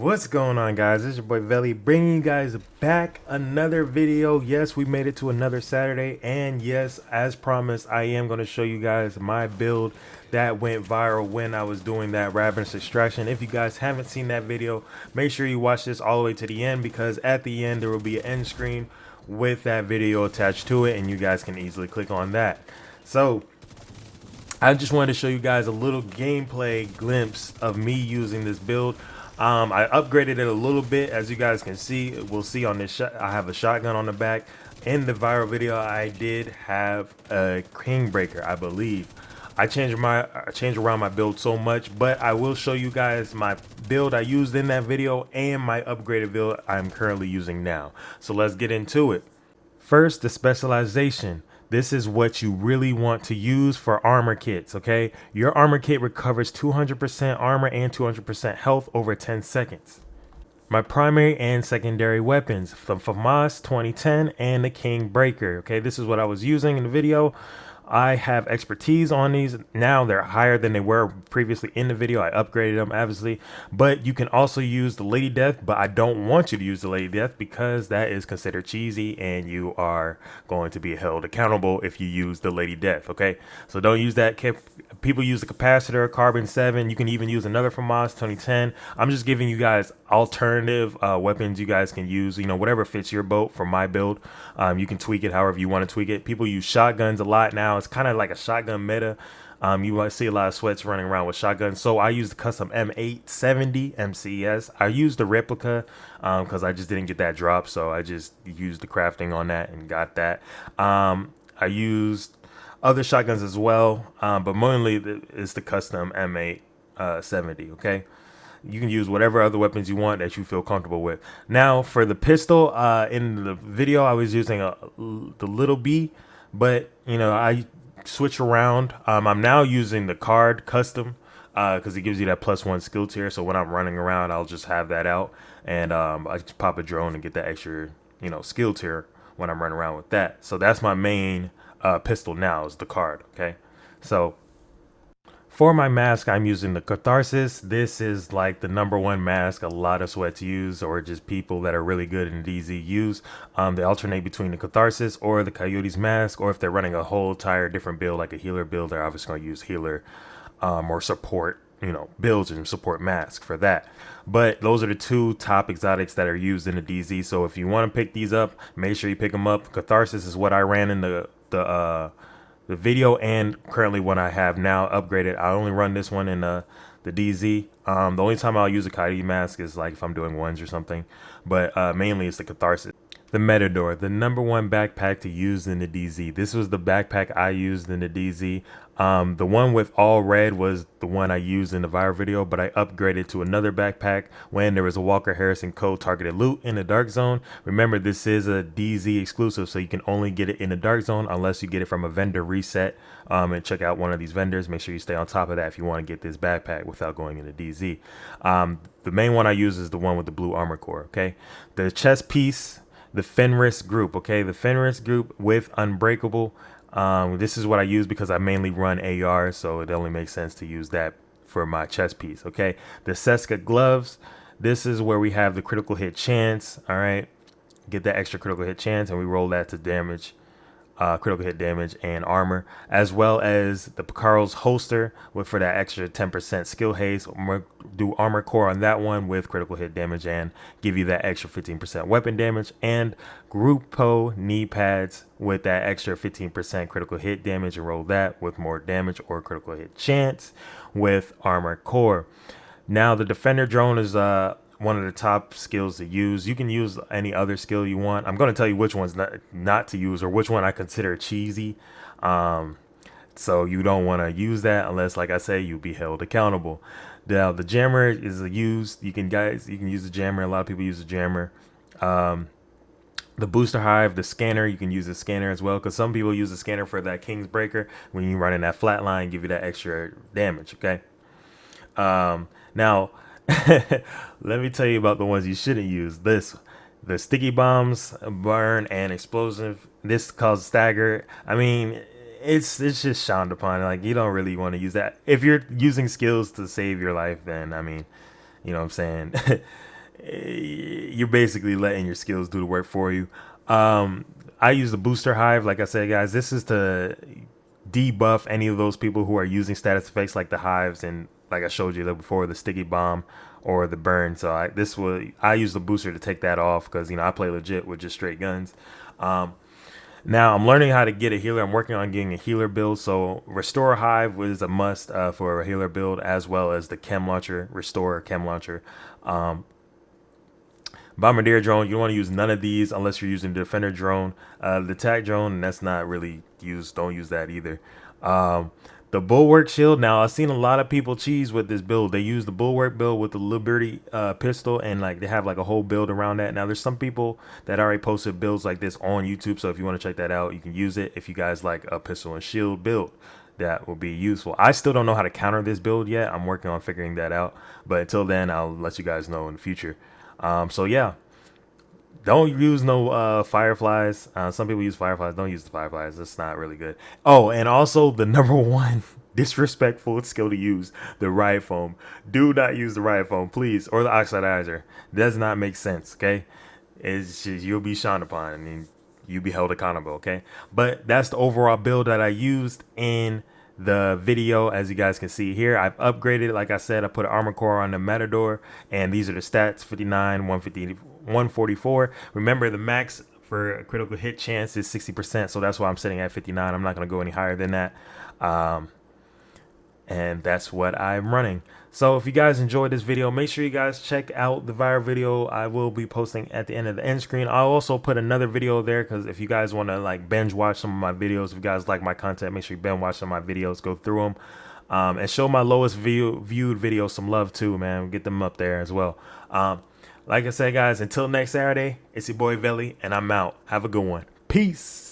What's going on, guys? This is your boy Veli bringing you guys back another video. Yes, we made it to another Saturday, and yes, as promised, I am going to show you guys my build that went viral when I was doing that ravenous extraction. If you guys haven't seen that video, make sure you watch this all the way to the end, because at the end there will be an end screen with that video attached to it, and you guys can easily click on that. So I just wanted to show you guys a little gameplay glimpse of me using this build. I upgraded it a little bit, as you guys can see. We'll see on this shot. I have a shotgun on the back. In the viral video, I did have a king breaker, I believe. I changed around my build so much, but I will show you guys my build I used in that video and my upgraded build I'm currently using now. So let's get into it. First, the specialization. This is what you really want to use for armor kits, okay? Your armor kit recovers 200% armor and 200% health over 10 seconds. My primary and secondary weapons, the FAMAS 2010 and the King Breaker, okay? This is what I was using in the video. I have expertise on these. Now they're higher than they were previously in the video. I upgraded them, obviously. But you can also use the Lady Death, but I don't want you to use the Lady Death because that is considered cheesy and you are going to be held accountable if you use the Lady Death, okay? So don't use that. People use the Capacitor, Carbon 7. You can even use another from Moss 2010. I'm just giving you guys alternative weapons you guys can use, you know, whatever fits your boat. For my build, you can tweak it however you want to tweak it. People use shotguns a lot now. It's kind of like a shotgun meta. You might see a lot of sweats running around with shotguns. So I used the custom M870 MCS. I used the replica because I just didn't get that drop, so I just used the crafting on that and got that. I used other shotguns as well, but mainly it's the custom M870. Okay, you can use whatever other weapons you want that you feel comfortable with. Now for the pistol, in the video I was using the little B, but you know, I switch around. I'm now using the card custom because it gives you that +1 skill tier. So when I'm running around, I'll just have that out, and I just pop a drone and get that extra, you know, skill tier when I'm running around with that. So that's my main pistol now, is the card. Okay, so for my mask, I'm using the Catharsis. This is like the #1 mask a lot of sweats use, or just people that are really good in DZ use. They alternate between the Catharsis or the Coyote's mask, or if they're running a whole entire different build, like a healer build, they're obviously going to use healer or support, you know, builds and support mask for that. But those are the two top exotics that are used in the DZ. So if you want to pick these up, make sure you pick them up. Catharsis is what I ran in the video, and currently what I have now upgraded. I only run this one in the DZ. The only time I'll use a Coyote mask is like if I'm doing ones or something, but mainly it's the Catharsis. The Matador, the #1 backpack to use in the DZ. This was the backpack I used in the DZ. The one with all red was the one I used in the viral video, but I upgraded to another backpack when there was a Walker Harrison code targeted loot in the dark zone. Remember, this is a DZ exclusive, so you can only get it in the dark zone unless you get it from a vendor reset. And check out one of these vendors. Make sure you stay on top of that if you want to get this backpack without going into DZ. The main one I use is the one with the blue armor core. Okay, the chest piece, the Fenris group. Okay, the Fenris group with Unbreakable. This is what I use because I mainly run AR, so it only makes sense to use that for my chest piece. Okay, the Seska gloves. This is where we have the critical hit chance. All right, get that extra critical hit chance, and we roll that to damage. Critical hit damage and armor, as well as the Picaro's holster for that extra 10% skill haste. Do armor core on that one with critical hit damage and give you that extra 15% weapon damage, and Grupo knee pads with that extra 15% critical hit damage, and roll that with more damage or critical hit chance with armor core. Now the defender drone is one of the top skills to use. You can use any other skill you want. I'm going to tell you which ones not to use, or which one I consider cheesy. So you don't want to use that unless, like I say, you'll be held accountable. Now the jammer is used. You can use the jammer. A lot of people use the jammer. The booster hive, the scanner, you can use the scanner as well, because some people use the scanner for that King's Breaker when you run in that flat line, give you that extra damage. Okay. Now let me tell you about the ones you shouldn't use. The sticky bombs, burn, and explosive. This causes stagger. I mean, it's just shunned upon. Like, you don't really want to use that. If you're using skills to save your life, then I mean, You know what I'm saying? You're basically letting your skills do the work for you. I use the booster hive. Like I said, guys, this is to debuff any of those people who are using status effects like the hives and, like I showed you before, the sticky bomb or the burn. So I use the booster to take that off because, you know, I play legit with just straight guns. Now I'm learning how to get a healer. I'm working on getting a healer build. So Restore Hive was a must for a healer build, as well as the Chem Launcher, Restore Chem Launcher. Bombardier drone, you don't want to use none of these unless you're using the Defender drone. The attack drone, that's not really used. Don't use that either. The Bulwark shield. Now, I've seen a lot of people cheese with this build. They use the Bulwark build with the Liberty pistol, and like they have like a whole build around that. Now, there's some people that already posted builds like this on YouTube, so if you want to check that out, you can use it. If you guys like a pistol and shield build, that will be useful. I still don't know how to counter this build yet. I'm working on figuring that out, but until then, I'll let you guys know in the future. So yeah, don't use no fireflies. Some people use fireflies. Don't use the fireflies. That's not really good. Oh, and also the number one disrespectful skill to use, the riot foam. Do not use the riot foam, please, or the oxidizer. Does not make sense. Okay, it's just, you'll be shunned upon and you'll be held accountable. Okay, but that's the overall build that I used in the video. As you guys can see here, I've upgraded. Like I said, I put an armor core on the Matador, and these are the stats: 59, 150, 144. Remember, the max for a critical hit chance is 60%, so that's why I'm sitting at 59. I'm not going to go any higher than that. And that's what I'm running. So if you guys enjoyed this video, make sure you guys check out the viral video I will be posting at the end of the end screen. I'll also put another video there, because if you guys want to like binge watch some of my videos, if you guys like my content, make sure you binge watch some of my videos, go through them, and show my lowest viewed videos some love too, man. Get them up there as well. Like I said, guys, until next Saturday, it's your boy Veli, and I'm out. Have a good one. Peace.